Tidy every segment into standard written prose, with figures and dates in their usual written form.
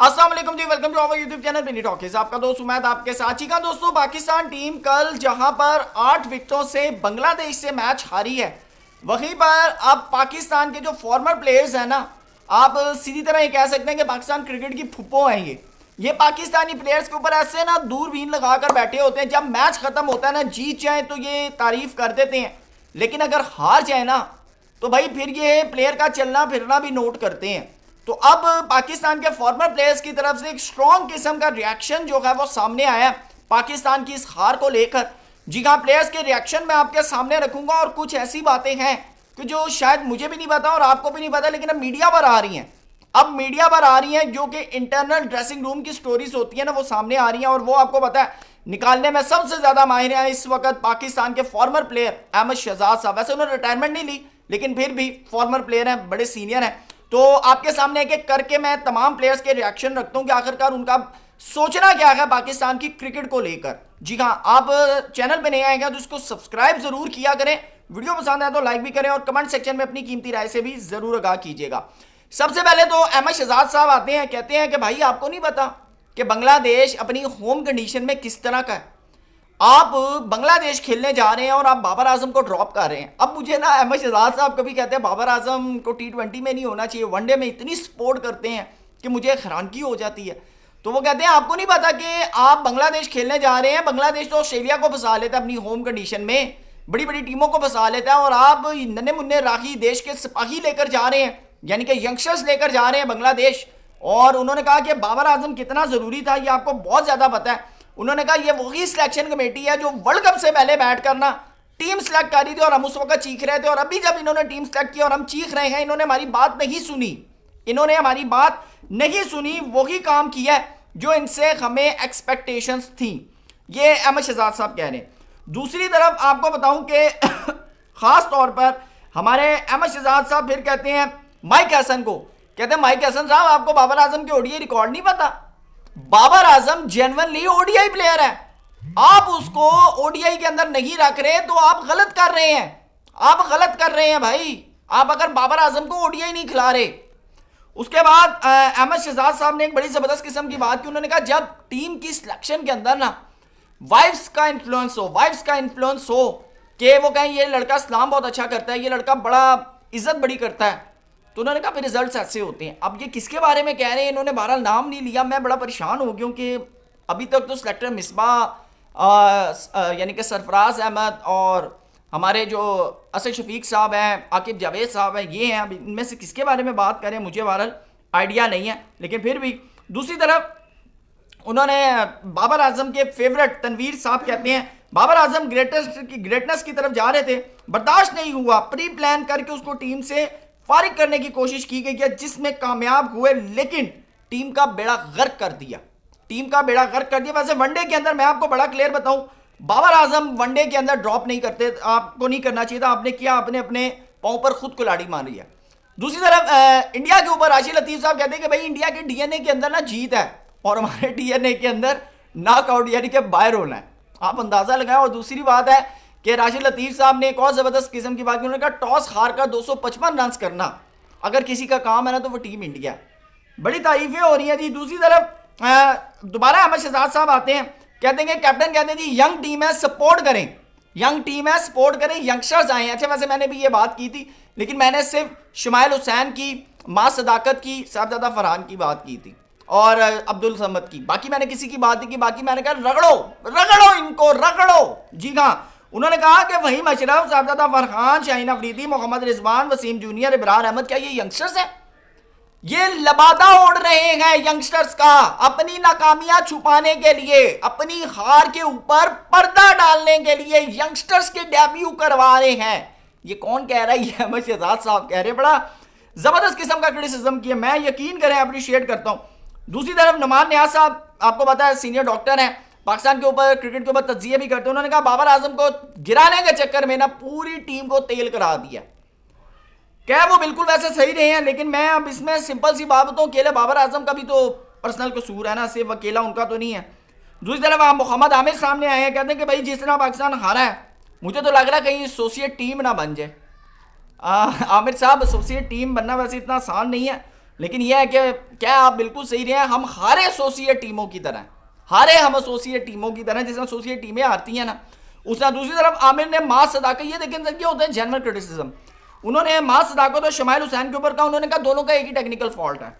अस्सलाम वालेकुम जी, welcome to our YouTube channel mini talkies. आपका दोस्त उमैद आपके साथ ही का। दोस्तों, पाकिस्तान टीम कल जहां पर 8 विकेटों से बांग्लादेश से मैच हारी है, वहीं पर अब पाकिस्तान के जो फॉर्मर प्लेयर्स हैं ना, आप सीधी तरह ये कह सकते हैं कि पाकिस्तान क्रिकेट की फुप्पो हैं। ये पाकिस्तानी प्लेयर्स के ऊपर ऐसे ना दूरबीन लगाकर बैठे होते हैं। जब मैच खत्म होता है ना, जीत जाए तो ये तारीफ कर देते हैं, लेकिन अगर हार जाए ना तो भाई फिर ये प्लेयर का चलना फिरना भी नोट करते हैं। तो अब पाकिस्तान के फॉर्मर प्लेयर्स की तरफ से एक स्ट्रॉन्ग किस्म का रिएक्शन जो है वो सामने आया पाकिस्तान की इस हार को लेकर। जी हाँ, प्लेयर्स के रिएक्शन मैं आपके सामने रखूंगा और कुछ ऐसी बातें हैं कि जो शायद मुझे भी नहीं पता और आपको भी नहीं पता, लेकिन अब मीडिया पर आ रही हैं। अब मीडिया पर आ रही हैं जो कि इंटरनल ड्रेसिंग रूम की स्टोरीज होती है ना, वो सामने आ रही हैं। और वो आपको पता है निकालने में सबसे ज्यादा माहिर है इस वक्त पाकिस्तान के फॉर्मर प्लेयर अहमद शहजाद साहब। वैसे उन्होंने रिटायरमेंट नहीं ली, लेकिन फिर भी फॉर्मर प्लेयर हैं, बड़े सीनियर हैं। तो आपके सामने एक एक करके मैं तमाम प्लेयर्स के रिएक्शन रखता हूं कि आखिरकार उनका सोचना क्या है पाकिस्तान की क्रिकेट को लेकर। जी हाँ, आप चैनल पे नए आएंगे तो इसको सब्सक्राइब जरूर किया करें, वीडियो पसंद आए तो लाइक भी करें और कमेंट सेक्शन में अपनी कीमती राय से भी जरूर आगाह कीजिएगा। सबसे पहले तो अहमद शहजाद साहब आते हैं, कहते हैं कि भाई आपको नहीं पता कि बांग्लादेश अपनी होम कंडीशन में किस तरह का है। आप बांग्लादेश खेलने जा रहे हैं और आप बाबर आजम को ड्रॉप कर रहे हैं। अब मुझे ना अहमद शहजाद साहब कभी कहते हैं बाबर आजम को T20 में नहीं होना चाहिए, वनडे में इतनी सपोर्ट करते हैं कि मुझे हैरानगी हो जाती है। तो वो कहते हैं आपको नहीं पता कि आप बांग्लादेश खेलने जा रहे हैं, बांग्लादेश तो ऑस्ट्रेलिया को फंसा लेता है अपनी होम कंडीशन में, बड़ी बड़ी टीमों को फंसा लेता है, और आप नन्हे मुन्ने राही देश के सिपाही लेकर जा रहे हैं, यानी कि यंगस्टर्स लेकर जा रहे हैं बांग्लादेश। और उन्होंने कहा कि बाबर आजम कितना ज़रूरी था ये आपको बहुत ज़्यादा पता है। उन्होंने कहा ये वही सिलेक्शन कमेटी है जो वर्ल्ड कप से पहले बैठ करना टीम सेलेक्ट कर रही थी और हम उस वक्त चीख रहे थे, और अभी जब इन्होंने टीम सेलेक्ट की और हम चीख रहे हैं, इन्होंने हमारी बात नहीं सुनी, इन्होंने हमारी बात नहीं सुनी, वही काम किया जो इनसे हमें एक्सपेक्टेशंस थी। ये अहमद शहजाद साहब कह रहे हैं। दूसरी तरफ आपको बताऊं कि खास तौर पर हमारे अहमद शहजाद साहब फिर कहते हैं माइक हसन को, कहते हैं माइक हसन साहब आपको बाबर आजम के ओडीआई रिकॉर्ड नहीं पता। Babar Azam genuinely ODI player है, आप उसको ओडीआई के अंदर नहीं रख रहे तो आप गलत कर रहे हैं, आप गलत कर रहे हैं भाई। आप अगर बाबर आजम को ओडीआई नहीं खिला रहे। उसके बाद अहमद शहजाद साहब ने एक बड़ी जबरदस्त किस्म की बात की। उन्होंने कहा जब टीम की सिलेक्शन के अंदर ना वाइफ्स का इन्फ्लुएंस हो, वाइफ्स का इन्फ्लुएंस हो कि वो कहें ये लड़का सलाम बहुत अच्छा करता है, ये लड़का बड़ा इज्जत बड़ी करता है, तो उन्होंने कहा फिर रिजल्ट्स ऐसे होते हैं। अब ये किसके बारे में कह रहे हैं, इन्होंने बहरहाल नाम नहीं लिया। मैं बड़ा परेशान हो गया कि अभी तक तो सेलेक्टर मिसबा यानी कि सरफराज अहमद और हमारे जो असद शफीक साहब हैं, आकिब जावेद साहब हैं, ये हैं। अब इनमें से किसके बारे में बात करें मुझे बहरहाल आइडिया नहीं है, लेकिन फिर भी दूसरी तरफ उन्होंने बाबर आजम के फेवरेट तनवीर साहब कहते हैं बाबर आजम ग्रेटनेस की तरफ जा रहे थे, बर्दाश्त नहीं हुआ, प्री प्लान करके उसको टीम से फारिग करने की कोशिश की गई है, जिसमें कामयाब हुए, लेकिन टीम का बेड़ा गर्क कर दिया, टीम का बेड़ा गर्क कर दिया। वैसे वनडे के अंदर मैं आपको बड़ा क्लियर बताऊं, बाबर आजम वनडे के अंदर ड्रॉप नहीं करते, आपको नहीं करना चाहिए था, आपने किया, आपने अपने पांव पर खुद कुल्हाड़ी मार लिया। दूसरी तरफ इंडिया के ऊपर राशिद लतीफ साहब कहते हैं कि भाई इंडिया के डीएनए के अंदर ना जीत है और हमारे डीएनए के अंदर नॉकआउट यानी कि बाहर होना है, आप अंदाजा लगाएं। और दूसरी बात है कि राशिद लतीफ साहब ने एक और जबरदस्त किस्म की बात की। उन्होंने कहा टॉस हार कर 255 रन करना अगर किसी का काम है ना तो वो टीम इंडिया है। बड़ी तारीफें हो रही हैं जी। दूसरी तरफ दोबारा अहमद शहजाद साहब आते हैं, कहते हैं कैप्टन कहते हैं जी यंग टीम है, सपोर्ट करें, यंग टीम है, सपोर्ट करें, यंगस्टर्स आए हैं। अच्छा वैसे मैंने भी ये बात की थी, लेकिन मैंने सिर्फ शुमाइल हुसैन की, माँ सदाकत की, साहबजादा फरहान की बात की थी और अब्दुल समद की, बाकी मैंने किसी की बात नहीं की। बाकी मैंने कहा रगड़ो रगड़ो इनको रगड़ो। जी हाँ, उन्होंने कहा कि वहीम अशरफ, साहबजादा फरहान, शाहीन अफरीदी, मोहम्मद रिजवान, वसीम जूनियर, इब्रार अहमद, क्या ये यंगस्टर्स हैं? ये लबादा ओढ़ रहे हैं यंगस्टर्स का अपनी नाकामियां छुपाने के लिए, अपनी हार के ऊपर पर्दा डालने के लिए यंगस्टर्स के डेब्यू करवा रहे हैं। ये कौन कह रहा है? ये अहमद शहजाद साहब कह रहे हैं। बड़ा जबरदस्त किस्म का क्रिटिसिज्म किया, मैं यकीन करें अप्रिशिएट करता हूं। दूसरी तरफ नुमान नियाज साहब आपको पता है सीनियर डॉक्टर हैं, पाकिस्तान के ऊपर क्रिकेट के ऊपर तज्जिया भी करते हैं। उन्होंने कहा बाबर आजम को गिराने के चक्कर में ना पूरी टीम को तेल करा दिया। क्या वो बिल्कुल वैसे सही रहे हैं, लेकिन मैं अब इसमें सिंपल सी बात बताऊं, अकेले बाबर आजम का भी तो पर्सनल कसूर है ना, सिर्फ अकेला उनका तो नहीं है। दूसरी तरफ आप मोहम्मद आमिर सामने आए हैं, कहते हैं कि भाई जिस तरह पाकिस्तान हारा है, मुझे तो लग रहा है कहीं एसोसिएट टीम ना बन जाए। आमिर साहब एसोसिएट टीम बनना वैसे इतना आसान नहीं है, लेकिन यह है कि क्या आप बिल्कुल सही रहे हैं, हम हारे एसोसिएट टीमों की तरह, हारे हम एसोसिएट टीमों की तरह, जिस एसोसिएट टीमें हारती हैं ना उस तरह। दूसरी तरफ आमिर ने मां सदाकत, ये देखें क्या होता है जनरल क्रिटिसिज्म, उन्होंने मां सदाकत और शमाइल हुसैन के ऊपर कहा, उन्होंने कहा दोनों का एक ही टेक्निकल फॉल्ट है,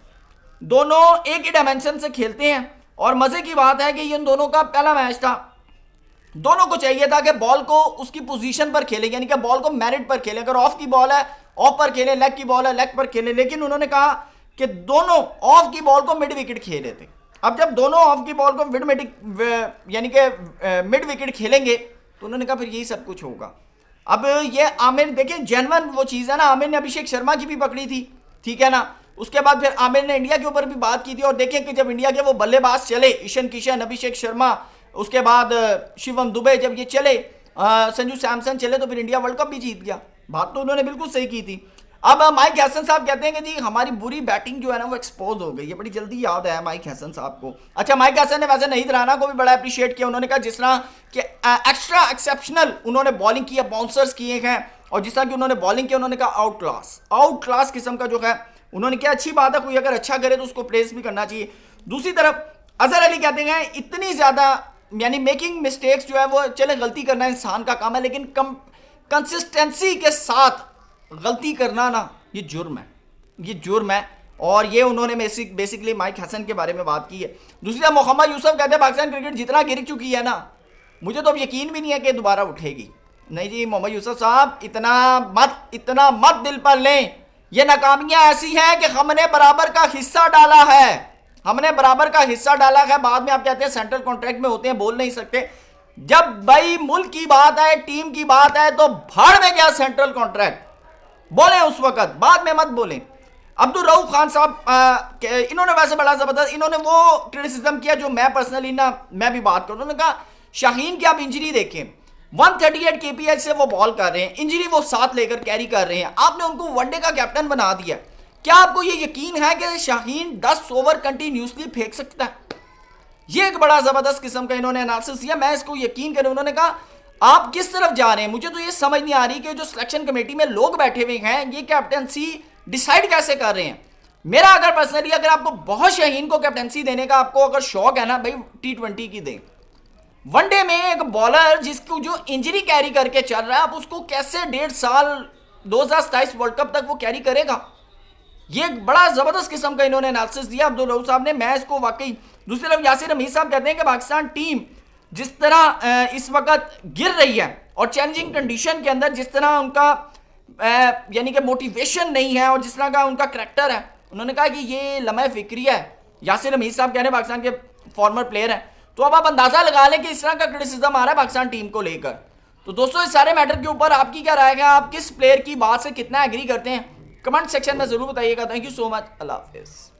दोनों एक ही डायमेंशन से खेलते हैं। और मजे की बात है कि इन दोनों का पहला मैच था, दोनों को चाहिए था कि बॉल को उसकी पोजीशन पर खेले, यानी कि बॉल को मेरिट पर खेले, अगर ऑफ की बॉल है ऑफ पर खेले, लेग की बॉल है लेग पर खेले। लेकिन उन्होंने कहा कि दोनों ऑफ की बॉल को मिड विकेट खेले थे। अब जब दोनों ऑफ की बॉल को यानी कि मिड विकेट खेलेंगे तो उन्होंने कहा फिर यही सब कुछ होगा। अब ये आमिर देखिए जेन्युइन वो चीज़ है ना, आमिर ने अभिषेक शर्मा की भी पकड़ी थी, ठीक है ना, उसके बाद फिर आमिर ने इंडिया के ऊपर भी बात की थी। और देखें कि जब इंडिया के वो बल्लेबाज चले, ईशान किशन, अभिषेक शर्मा, उसके बाद शिवम दुबे, जब ये चले, संजू सैमसन चले, तो फिर इंडिया वर्ल्ड कप भी जीत गया। बात तो उन्होंने बिल्कुल सही की थी। अब माइक हैसन साहब कहते हैं कि जी हमारी बुरी बैटिंग जो है ना वो एक्सपोज हो गई है, बड़ी जल्दी याद आया माइक हैसन साहब को। अच्छा, माइक हैसन ने वैसे नहीं राना को भी बड़ा अप्रिशिएट किया, उन्होंने कहा जिस तरह कि एक्स्ट्रा एक्सेप्शनल उन्होंने बॉलिंग की है, बाउंसर्स किए हैं, और जिस तरह की उन्होंने बॉलिंग की, उन्होंने कहा आउट क्लास किस्म का जो है उन्होंने क्या, अच्छी बात है, कोई अगर अच्छा करे तो उसको प्रेस भी करना चाहिए। दूसरी तरफ अजहर अली कहते हैं इतनी ज्यादा यानी मेकिंग मिस्टेक्स जो है वो, चले गलती करना इंसान का काम है, लेकिन कंसिस्टेंसी के साथ गलती करना ना ये जुर्म है, ये जुर्म है। और ये उन्होंने बेसिकली माइक हसन के बारे में बात की है। दूसरी तरफ मोहम्मद यूसुफ कहते हैं पाकिस्तान क्रिकेट जितना गिर चुकी है ना, मुझे तो अब यकीन भी नहीं है कि दोबारा उठेगी। नहीं जी मोहम्मद यूसुफ साहब, इतना मत दिल पर लें, ये नाकामियां ऐसी हैं कि हमने बराबर का हिस्सा डाला है, हमने बराबर का हिस्सा डाला है। बाद में आप कहते हैं सेंट्रल कॉन्ट्रैक्ट में होते हैं, बोल नहीं सकते। जब भाई मुल्क की बात है, टीम की बात है, तो भाड़ में गया सेंट्रल कॉन्ट्रैक्ट, बोले उस वक्त, बाद में मत बोलें। अब्दुल रऊफ खान साहब इन्होंने वैसे बड़ा जबरदस्त, इन्होंने वो क्रिटिसिज्म किया जो मैं पर्सनली ना मैं भी बात करूं। उन्होंने कहा शाहीन की आप इंजरी देखें, 138 kph से वो बॉल कर रहे हैं, इंजरी वो साथ लेकर कैरी कर रहे हैं, आपने उनको वनडे का कैप्टन बना दिया। क्या आपको ये यकीन है कि शाहीन 10 ओवर कंटिन्यूसली फेंक सकता है? ये एक बड़ा जबरदस्त किस्म का इन्होंने एनालिसिस किया, मैं इसको यकीन करूं। उन्होंने कहा आप किस तरफ जा रहे हैं, मुझे तो ये समझ नहीं आ रही कि जो सिलेक्शन कमेटी में लोग बैठे हुए हैं ये कैप्टनसी डिसाइड कैसे कर रहे हैं। मेरा अगर पर्सनली अगर आपको बहुत शाहीन को कैप्टनसी देने का आपको अगर शौक है ना भाई, T20 की दें। वनडे में एक बॉलर जिसको जो इंजरी कैरी करके चल रहा है, आप उसको कैसे 1.5 साल 2027 वर्ल्ड कप तक वो कैरी करेगा? ये एक बड़ा जबरदस्त किस्म का इन्होंने एनालिसिस दिया अब्दुल रऊफ साहब ने, मैं इसको वाकई। दूसरी तरफ यासिर हमीद साहब कहते हैं कि पाकिस्तान टीम जिस तरह इस वक्त गिर रही है और चैलेंजिंग कंडीशन के अंदर जिस तरह उनका यानी कि मोटिवेशन नहीं है और जिस तरह का उनका करैक्टर है, उन्होंने कहा कि ये लम्हा फिक्री है। यासिर हमीद साहब कह रहे हैं पाकिस्तान के फॉर्मर प्लेयर हैं, तो अब आप अंदाजा लगा लें कि इस तरह का क्रिटिसिज्म आ रहा है पाकिस्तान टीम को लेकर। तो दोस्तों इस सारे मैटर के ऊपर आपकी क्या राय है, आप किस प्लेयर की बात से कितना एग्री करते हैं, कमेंट सेक्शन में जरूर बताइएगा। थैंक यू सो मच, अल्लाह हाफिज़।